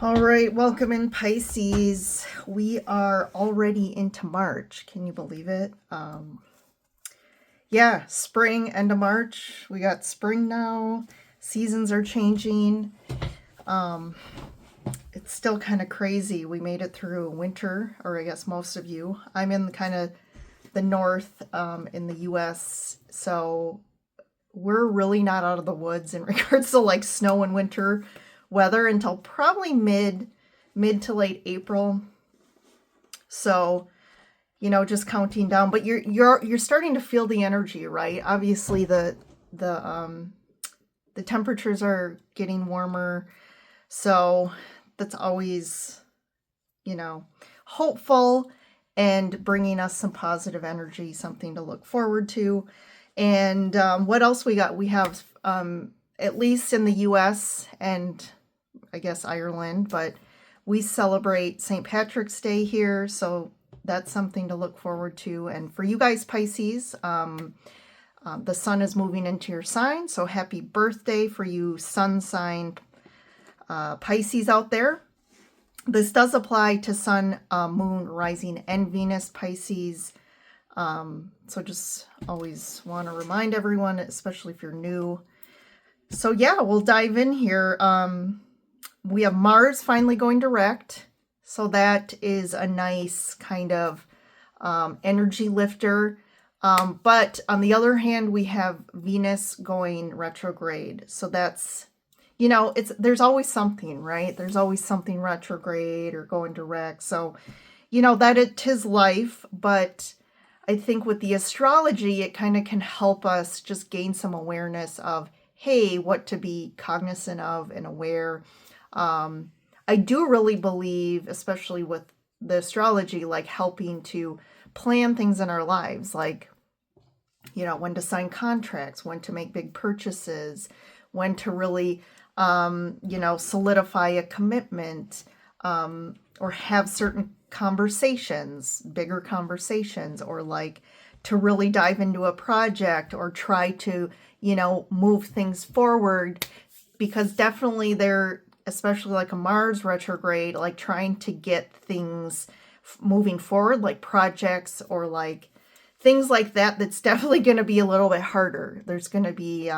All right, welcome in Pisces. We are already into March. Can you believe it? Yeah, spring, end of March. We got spring now. Seasons are changing. It's still kind of crazy. We made it through winter, or I guess most of you. I'm in kind of the north in the US, so we're really not out of the woods in regards to like snow and winter weather until probably mid to late April. So, you know, just counting down, but you're starting to feel the energy, right? Obviously the temperatures are getting warmer. So, that's always, you know, hopeful and bringing us some positive energy, something to look forward to. And what else we got? We have, at least in the US and I guess Ireland, but we celebrate St. Patrick's Day here. So that's something to look forward to. And for you guys, Pisces, the sun is moving into your sign. So happy birthday for you sun sign Pisces out there. This does apply to Sun, Moon, Rising, and Venus Pisces. So just always want to remind everyone, especially if you're new. So yeah, we'll dive in here. We have Mars finally going direct. So that is a nice kind of energy lifter. But on the other hand, we have Venus going retrograde. So that's, you know, there's always something, right? There's always something retrograde or going direct. So, you know, that it is life, but I think with the astrology, it kind of can help us just gain some awareness of, hey, what to be cognizant of and aware. I do really believe, especially with the astrology, like helping to plan things in our lives, like, you know, when to sign contracts, when to make big purchases, when to really, you know, solidify a commitment, or have certain conversations, bigger conversations, or like to really dive into a project or try to, you know, move things forward, because definitely they're, especially like a Mars retrograde, like trying to get things moving forward, like projects or like things like that, that's definitely going to be a little bit harder. There's going to be,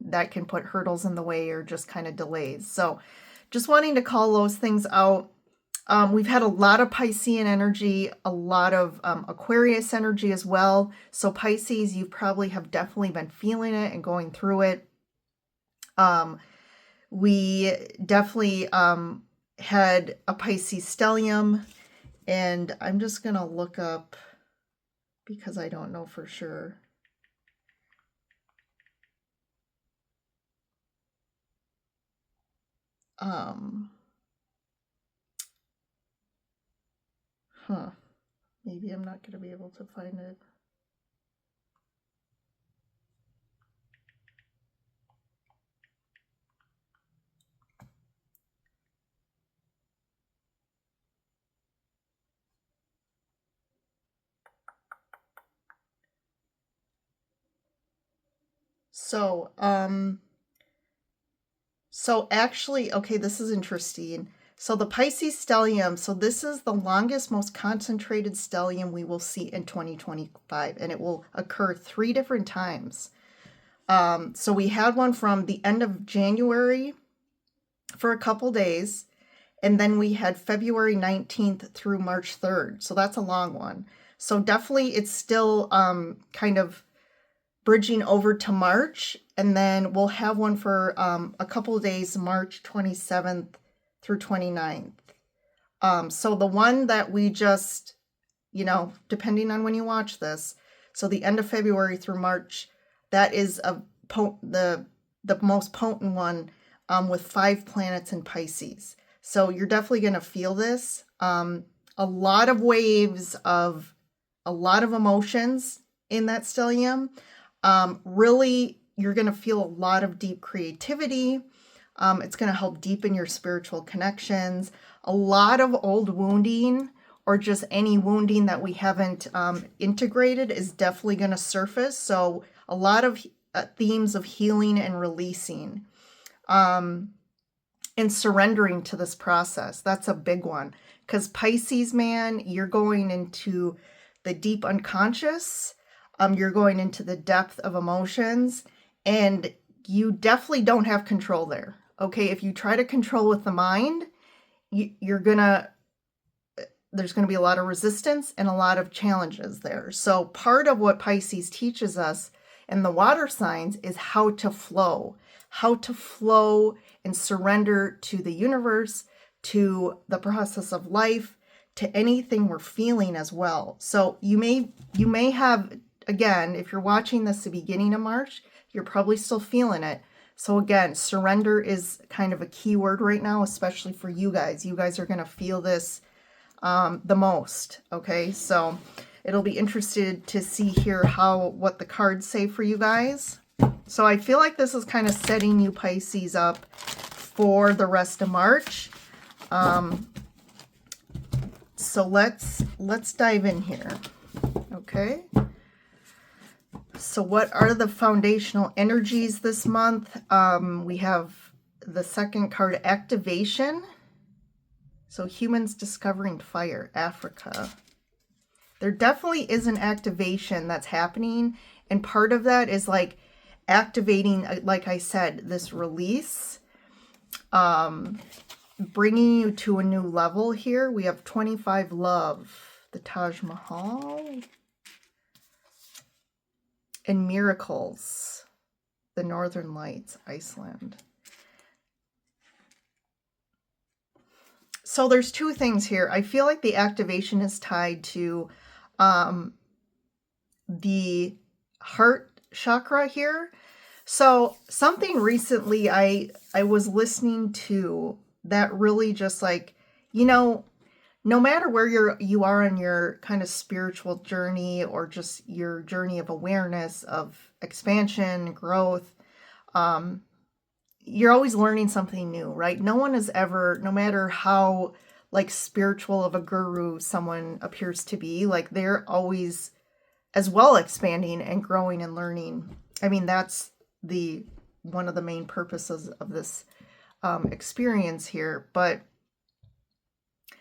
that can put hurdles in the way or just kind of delays. So just wanting to call those things out. We've had a lot of Piscean energy, a lot of Aquarius energy as well. So Pisces, you probably have definitely been feeling it and going through it. We definitely had a Pisces stellium, and I'm just going to look up because I don't know for sure. Maybe I'm not going to be able to find it. So actually, okay, this is interesting. So the Pisces stellium, so this is the longest, most concentrated stellium we will see in 2025, and it will occur 3 different times. So we had one from the end of January for a couple days, and then we had February 19th through March 3rd. So that's a long one. So definitely it's still kind of bridging over to March, and then we'll have one for a couple of days, March 27th through 29th. So the one that we just, you know, depending on when you watch this, so the end of February through March, that is the most potent one, with 5 planets in Pisces. So you're definitely going to feel this. A lot of waves of a lot of emotions in that stellium. Really, you're going to feel a lot of deep creativity. It's going to help deepen your spiritual connections. A lot of old wounding, or just any wounding that we haven't integrated, is definitely going to surface. So a lot of themes of healing and releasing. And and surrendering to this process. That's a big one. Because Pisces, man, you're going into the deep unconscious. You're going into the depth of emotions. And you definitely don't have control there. Okay, if you try to control with the mind, there's going to be a lot of resistance and a lot of challenges there. So part of what Pisces teaches us in the water signs is how to flow and surrender to the universe, to the process of life, to anything we're feeling as well. So you may have, again, if you're watching this the beginning of March, you're probably still feeling it. So again, surrender is kind of a key word right now, especially for you guys. You guys are going to feel this the most. Okay, so it'll be interested to see here what the cards say for you guys. So I feel like this is kind of setting you Pisces up for the rest of March. So let's dive in here. Okay. So what are the foundational energies this month? We have the second card, activation. So humans discovering fire, Africa. There definitely is an activation that's happening. And part of that is like activating, like I said, this release, bringing you to a new level here. We have 25 love, the Taj Mahal, and miracles, the Northern Lights, Iceland. So there's two things here. I feel like the activation is tied to the heart chakra here. So something recently I was listening to that really just like, no matter where you are on your kind of spiritual journey or just your journey of awareness, of expansion, growth, you're always learning something new, right? No one is ever, no matter how like spiritual of a guru someone appears to be, like they're always as well expanding and growing and learning. I mean, that's one of the main purposes of this experience here. But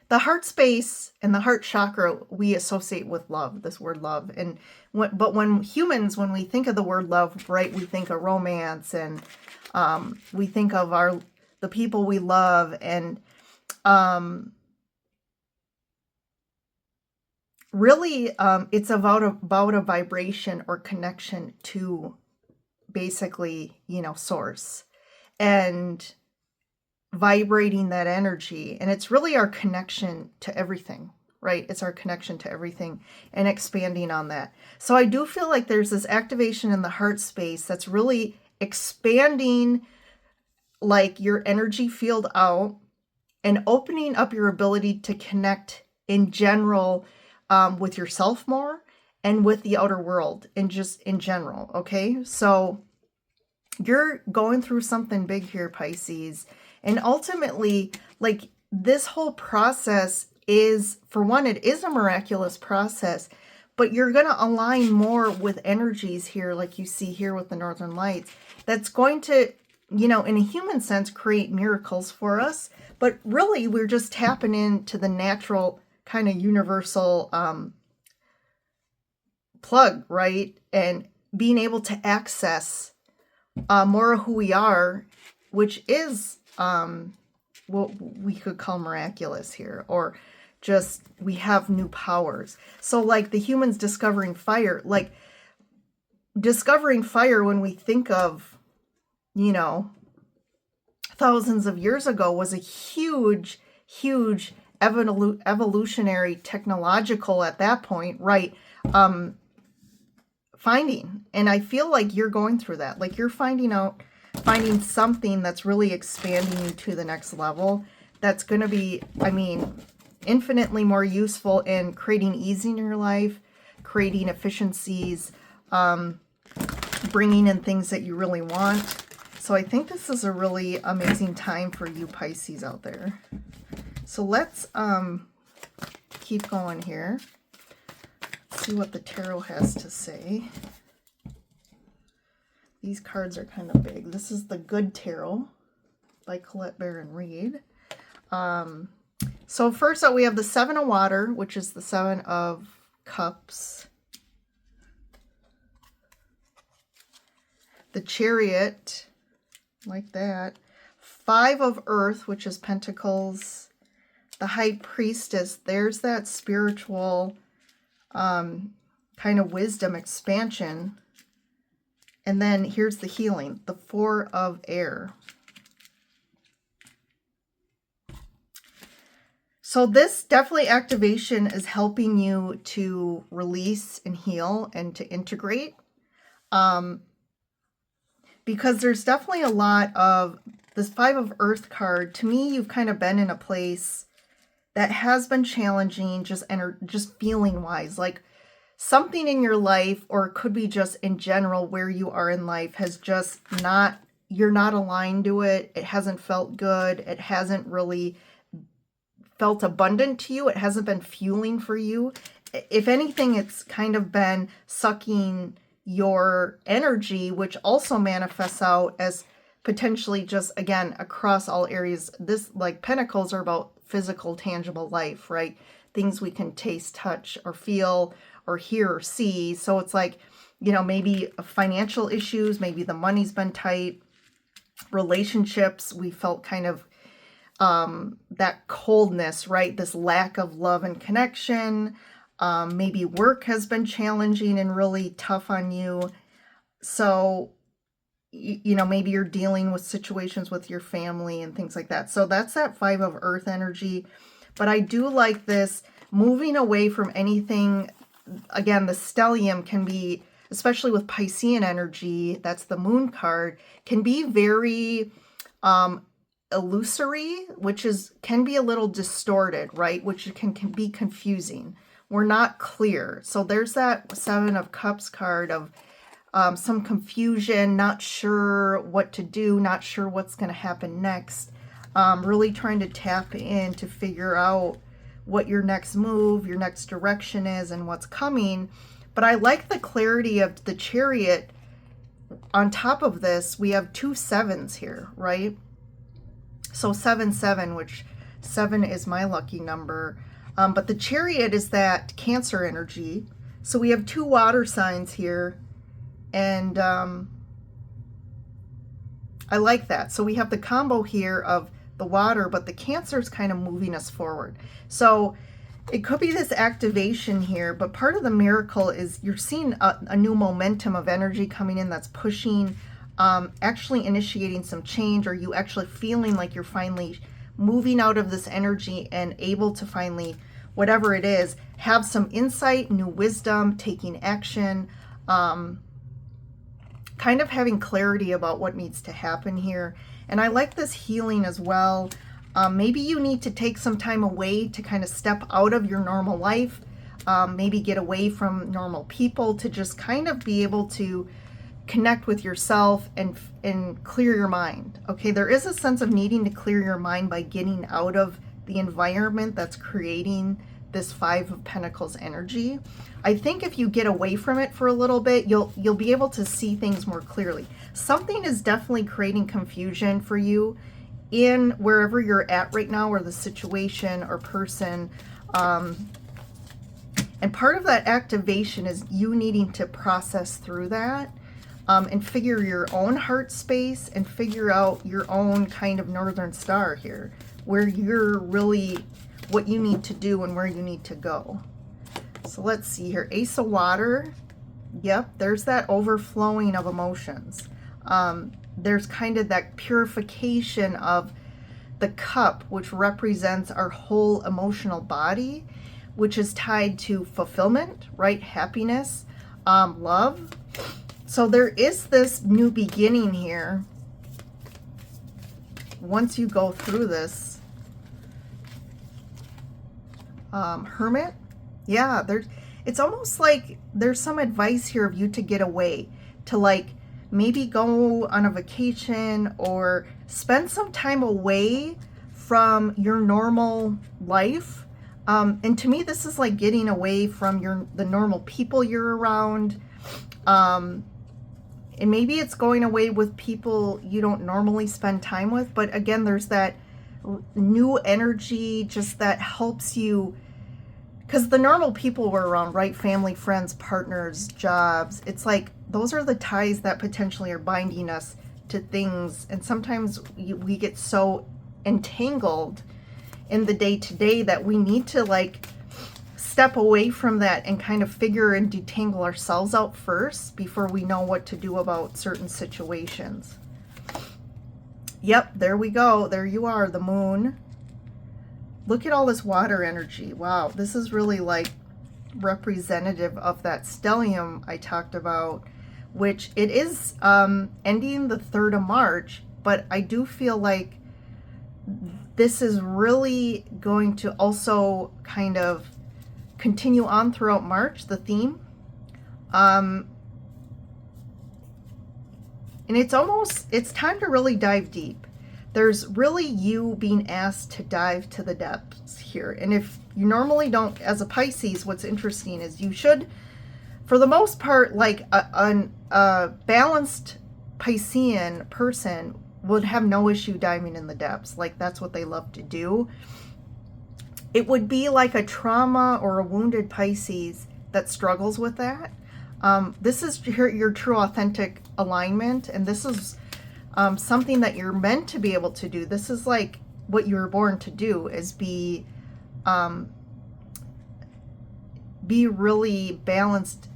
the heart space and the heart chakra we associate with love, this word love. And but when we think of the word love, right, we think of romance, and we think of the people we love, and really it's about a vibration or connection to basically, source, and vibrating that energy. And it's really our connection to everything, right? It's our connection to everything and expanding on that. So I do feel like there's this activation in the heart space that's really expanding like your energy field out and opening up your ability to connect in general with yourself more and with the outer world and just in general. Okay, so you're going through something big here, Pisces. And ultimately, like this whole process is, for one, it is a miraculous process, but you're going to align more with energies here, like you see here with the Northern Lights, that's going to, in a human sense, create miracles for us. But really, we're just tapping into the natural kind of universal plug, right? And being able to access more of who we are, which is what we could call miraculous here, or just we have new powers. So like the humans discovering fire, like discovering fire when we think of, thousands of years ago was a huge evolutionary technological at that point, right? Finding. And I feel like you're going through that. Like you're finding something that's really expanding you to the next level. That's going to be, infinitely more useful in creating ease in your life, creating efficiencies, bringing in things that you really want. So I think this is a really amazing time for you Pisces out there. So let's keep going here. See what the tarot has to say. These cards are kind of big. This is the good tarot, by Colette Baron Reed. So first up, we have the Seven of Water, which is the Seven of Cups. The Chariot, like that. Five of Earth, which is Pentacles. The High Priestess, there's that spiritual kind of wisdom expansion. And then here's the healing, the Four of Air. So this definitely activation is helping you to release and heal and to integrate. Because there's definitely a lot of this Five of Earth card. To me, you've kind of been in a place that has been challenging, just feeling wise, like something in your life, or it could be just in general where you are in life has just not, you're not aligned to it. It hasn't felt good. It hasn't really felt abundant to you. It hasn't been fueling for you. If anything, it's kind of been sucking your energy, which also manifests out as potentially just, again, across all areas. This, like, Pentacles are about physical, tangible life, right? Things we can taste, touch, or feel, or hear, or see. So it's like, you know, maybe financial issues, maybe the money's been tight. Relationships, we felt kind of that coldness, right? This lack of love and connection. Maybe work has been challenging and really tough on you. So, you know, maybe you're dealing with situations with your family and things like that. So that's that Five of Earth energy. But I do like this moving away from anything. Again, the stellium can be, especially with Piscean energy, that's the moon card, can be very illusory, which can be a little distorted, right? Which can be confusing. We're not clear. So there's that Seven of Cups card of some confusion, not sure what to do, not sure what's going to happen next. Really trying to tap in to figure out what your next move, your next direction is, and what's coming. But I like the clarity of the Chariot. On top of this, we have two sevens here, right? So 7-7, which 7 is my lucky number. But the Chariot is that Cancer energy. So we have two water signs here. And I like that. So we have the combo here of the water, but the Cancer is kind of moving us forward. So it could be this activation here, but part of the miracle is you're seeing a new momentum of energy coming in that's pushing, actually initiating some change, or you actually feeling like you're finally moving out of this energy and able to finally, whatever it is, have some insight, new wisdom, taking action, kind of having clarity about what needs to happen here. And I like this healing as well. Maybe you need to take some time away to kind of step out of your normal life, maybe get away from normal people to just kind of be able to connect with yourself and clear your mind. Okay, there is a sense of needing to clear your mind by getting out of the environment that's creating this Five of Pentacles energy. I think if you get away from it for a little bit, you'll be able to see things more clearly. Something is definitely creating confusion for you in wherever you're at right now, or the situation or person. And part of that activation is you needing to process through that. And figure your own heart space and figure out your own kind of northern star here, where you're really, what you need to do and where you need to go. So let's see here. Ace of Water. Yep, there's that overflowing of emotions. There's kind of that purification of the cup, which represents our whole emotional body, which is tied to fulfillment, right? Happiness, love. So there is this new beginning here. Once you go through this, Hermit, yeah, it's almost like there's some advice here of you to get away, to like maybe go on a vacation or spend some time away from your normal life. And to me, this is like getting away from the normal people you're around. And maybe it's going away with people you don't normally spend time with, but again, there's that new energy just that helps you, because the normal people we're around, right? Family, friends, partners, jobs. It's like those are the ties that potentially are binding us to things. And sometimes we get so entangled in the day-to-day that we need to like step away from that and kind of figure and detangle ourselves out first before we know what to do about certain situations. Yep, there we go. There you are, the moon. Look at all this water energy. Wow, this is really like representative of that stellium I talked about, which it is ending the 3rd of March, but I do feel like this is really going to also kind of continue on throughout March, the theme. And it's time to really dive deep. There's really you being asked to dive to the depths here. And if you normally don't, as a Pisces, what's interesting is you should, for the most part, like a balanced Piscean person would have no issue diving in the depths. Like that's what they love to do. It would be like a trauma or a wounded Pisces that struggles with that. This is your true authentic alignment, and this is something that you're meant to be able to do. This is like what you were born to do, is be really balanced,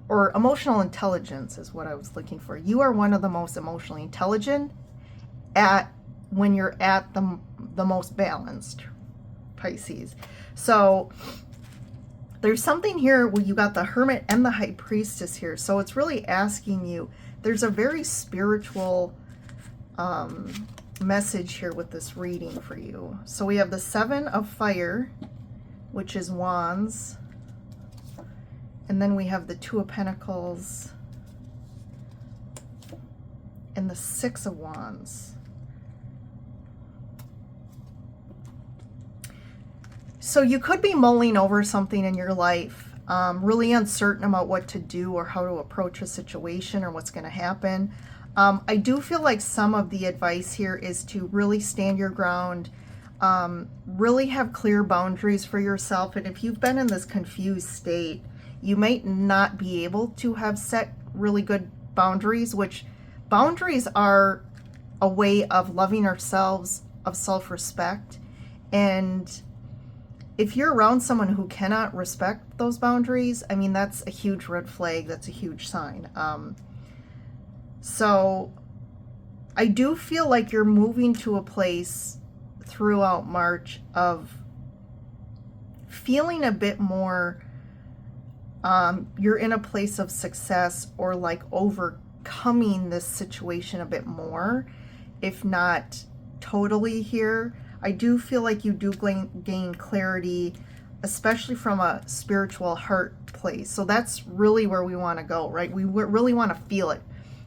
or emotional intelligence is what I was looking for. You are one of the most emotionally intelligent when you're at the most balanced, Pisces. So there's something here where you got the Hermit and the High Priestess here. So it's really asking you, there's a very spiritual message here with this reading for you. So we have the 7 of Fire, which is Wands. And then we have the 2 of Pentacles and the 6 of Wands. So you could be mulling over something in your life, really uncertain about what to do or how to approach a situation or what's going to happen. I do feel like some of the advice here is to really stand your ground, really have clear boundaries for yourself. And if you've been in this confused state, you might not be able to have set really good boundaries, which boundaries are a way of loving ourselves, of self-respect. And if you're around someone who cannot respect those boundaries, I mean, that's a huge red flag. That's a huge sign. So I do feel like you're moving to a place throughout March of feeling a bit more, you're in a place of success or like overcoming this situation a bit more, if not totally here. I do feel like you do gain clarity, especially from a spiritual heart place. So that's really where we want to go, right? We really want to feel it.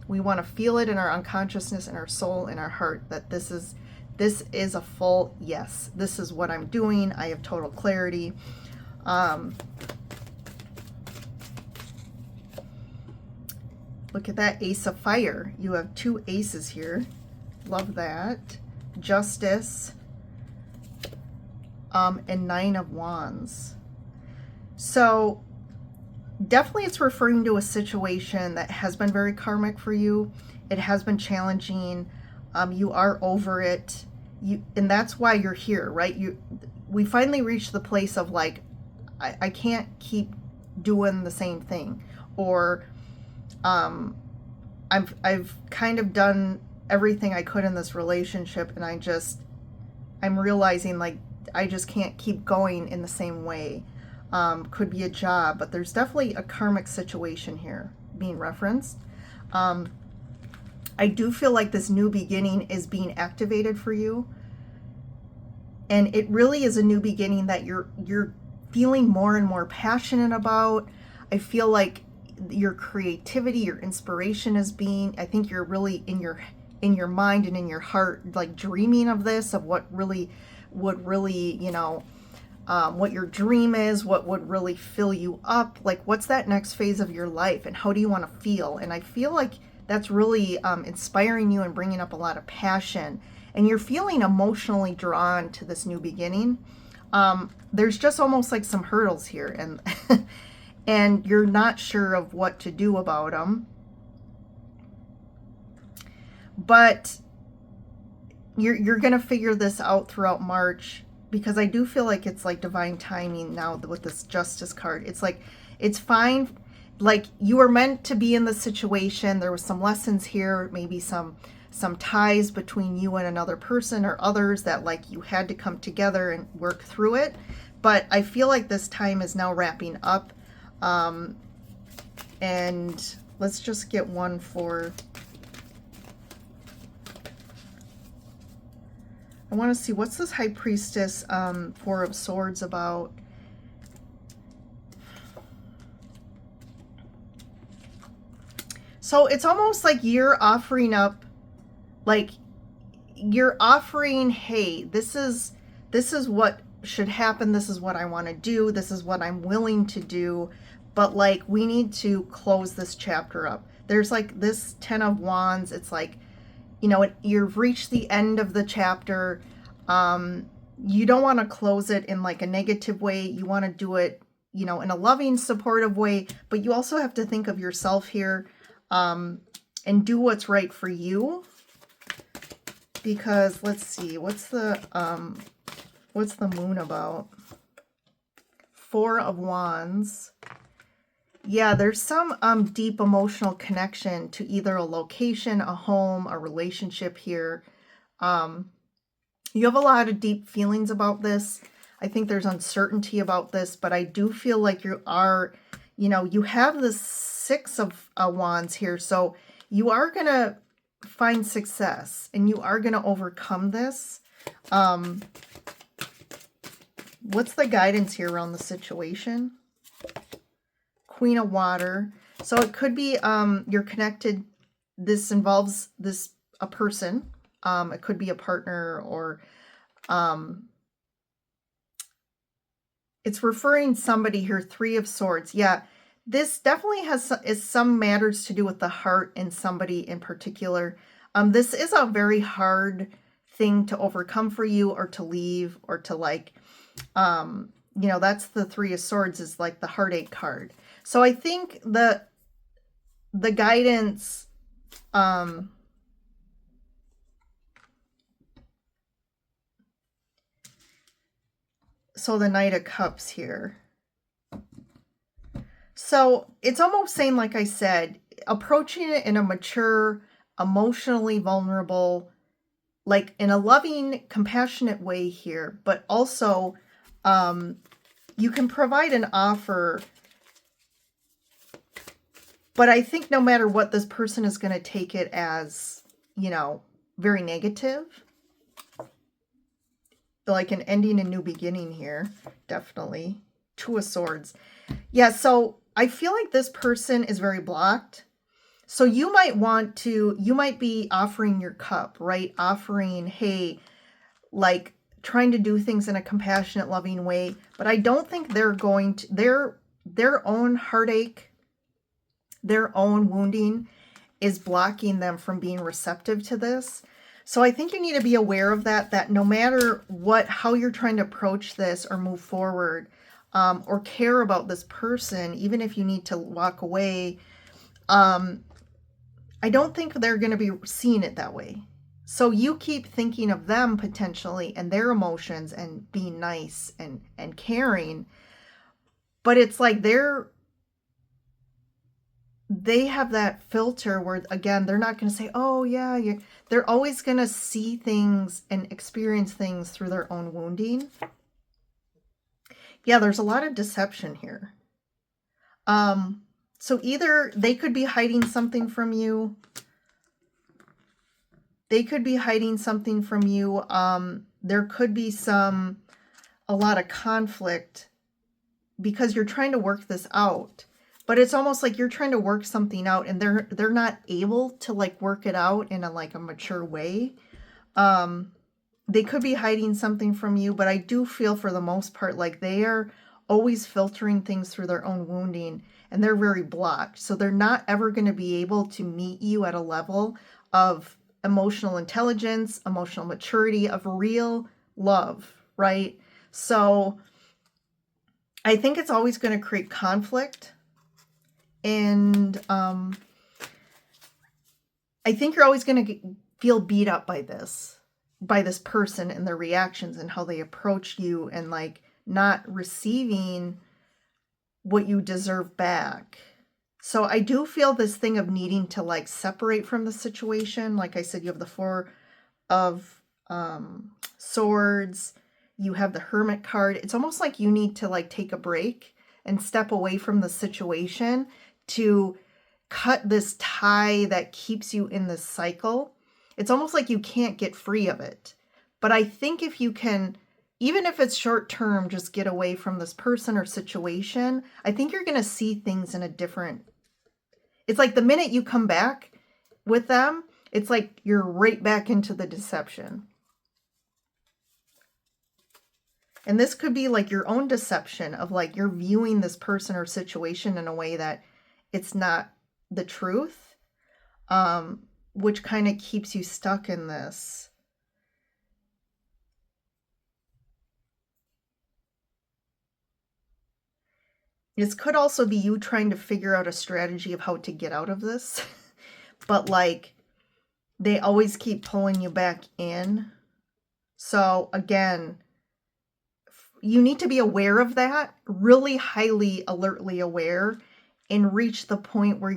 We want to feel it in our unconsciousness, in our soul, in our heart, that this is a full yes. This is what I'm doing. I have total clarity. Look at that Ace of Fire. You have 2 aces here. Love that. Justice. And 9 of Wands. So definitely it's referring to a situation that has been very karmic for you. It has been challenging. You are over it. And that's why you're here, right? We finally reached the place of like, I can't keep doing the same thing, or I've kind of done everything I could in this relationship, and I'm realizing like I just can't keep going in the same way. Could be a job, but there's definitely a karmic situation here being referenced. I do feel like this new beginning is being activated for you, and it really is a new beginning that you're feeling more and more passionate about. I feel like your creativity, your inspiration I think you're really in your mind and in your heart, like dreaming of this, of what really would really, what your dream is, what would really fill you up, like what's that next phase of your life and how do you want to feel. And I feel like that's really inspiring you and bringing up a lot of passion. And you're feeling emotionally drawn to this new beginning. There's just almost like some hurdles here, and and you're not sure of what to do about them. But you're going to figure this out throughout March, because I do feel like it's like divine timing now with this Justice card. It's like, it's fine. Like, you were meant to be in the situation. There was some lessons here, maybe some ties between you and another person or others that like you had to come together and work through it. But I feel like this time is now wrapping up. And let's just get one for... I want to see, what's this High Priestess, Four of Swords about? So it's almost like you're offering up, like you're offering, hey, this is what should happen. This is what I want to do. This is what I'm willing to do. But like, we need to close this chapter up. There's like this 10 of Wands. It's like, you know, you've reached the end of the chapter. You don't want to close it in like a negative way. You want to do it, you know, in a loving, supportive way, but you also have to think of yourself here, and do what's right for you. Because let's see, what's the moon about? Four of Wands. Yeah, there's some deep emotional connection to either a location, a home, a relationship here. You have a lot of deep feelings about this. I think there's uncertainty about this, but I do feel like you are, you know, you have the Six of Wands here. So you are going to find success and you are going to overcome this. What's the guidance here around the situation? Queen of Water. So it could be you're connected. This involves a person. It could be a partner, or it's referring somebody here. Three of Swords. Yeah, this definitely has some matters to do with the heart and somebody in particular. This is a very hard thing to overcome for you, or to leave, or to like, you know, that's the Three of Swords, is like the heartache card. So I think the guidance, so the Knight of Cups here. So it's almost saying, like I said, approaching it in a mature, emotionally vulnerable, like in a loving, compassionate way here, but also you can provide an offer. But I think no matter what, this person is going to take it as, you know, very negative. Like an ending, a new beginning here. Definitely. Two of Swords. Yeah, so I feel like this person is very blocked. So you might be offering your cup, right? Offering, hey, like trying to do things in a compassionate, loving way. But I don't think they're going to, their own heartache, their own wounding is blocking them from being receptive to this. So I think you need to be aware of that no matter how you're trying to approach this or move forward, or care about this person, even if you need to walk away, I don't think they're going to be seeing it that way. So you keep thinking of them potentially and their emotions and being nice and caring, but it's like they have that filter where, again, they're not going to say, oh yeah, they're always going to see things and experience things through their own wounding. Yeah, there's a lot of deception here. So either they could be hiding something from you. They could be hiding something from you. There could be a lot of conflict because you're trying to work this out. But it's almost like you're trying to work something out and they're not able to like work it out in a mature way. They could be hiding something from you, but I do feel for the most part like they are always filtering things through their own wounding, and they're very blocked. So they're not ever going to be able to meet you at a level of emotional intelligence, emotional maturity, of real love, right? So I think it's always going to create conflict. And I think you're always going to feel beat up by this person and their reactions and how they approach you, and like not receiving what you deserve back. So I do feel this thing of needing to like separate from the situation. Like I said, you have the Four of Swords, you have the Hermit card. It's almost like you need to like take a break and step away from the situation to cut this tie that keeps you in this cycle. It's almost like you can't get free of it. But I think if you can, even if it's short term, just get away from this person or situation, I think you're going to see things in a different... It's like the minute you come back with them, it's like you're right back into the deception. And this could be like your own deception of like you're viewing this person or situation in a way that it's not the truth, which kind of keeps you stuck in this. This could also be you trying to figure out a strategy of how to get out of this. But like, they always keep pulling you back in. So again, you need to be aware of that, really highly alertly aware, and reach the point where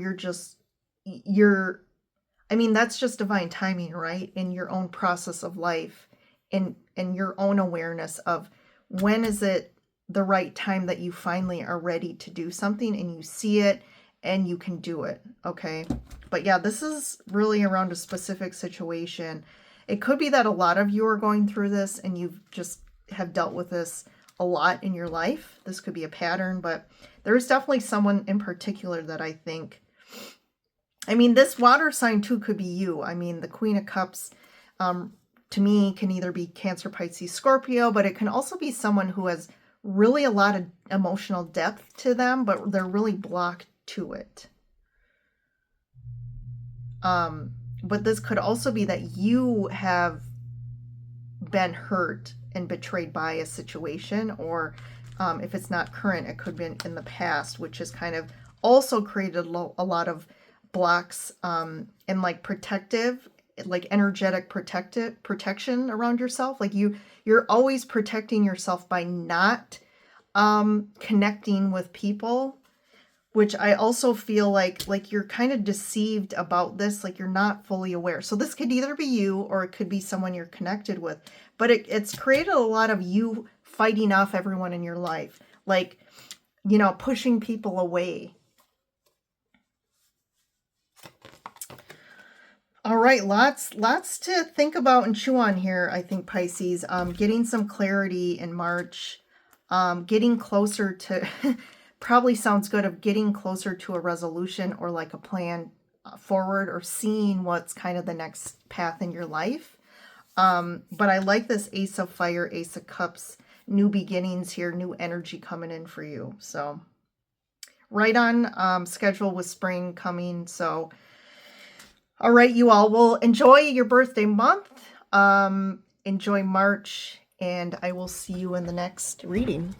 I mean, that's just divine timing, right? In your own process of life, in your own awareness of when is it the right time that you finally are ready to do something and you see it and you can do it, okay? But yeah, this is really around a specific situation. It could be that a lot of you are going through this and you've just have dealt with this a lot in your life. This could be a pattern, but there is definitely someone in particular that I think, I mean, this water sign too could be you. I mean, the Queen of Cups, to me, can either be Cancer, Pisces, Scorpio, but it can also be someone who has really a lot of emotional depth to them, but they're really blocked to it. But this could also be that you have been hurt and betrayed by a situation, or if it's not current, it could be in the past, which has kind of also created a lot of blocks and like protective, like energetic protection around yourself. Like you're always protecting yourself by not connecting with people, which I also feel like you're kind of deceived about this, like you're not fully aware. So this could either be you or it could be someone you're connected with, but it's created a lot of you fighting off everyone in your life, like, you know, pushing people away. All right, lots to think about and chew on here, I think, Pisces. Getting some clarity in March, getting closer to... probably sounds good, of getting closer to a resolution or like a plan forward, or seeing what's kind of the next path in your life. But I like this Ace of Fire, Ace of Cups, new beginnings here, new energy coming in for you. So right on schedule with spring coming. So all right, you all, will enjoy your birthday month. Enjoy March, and I will see you in the next reading.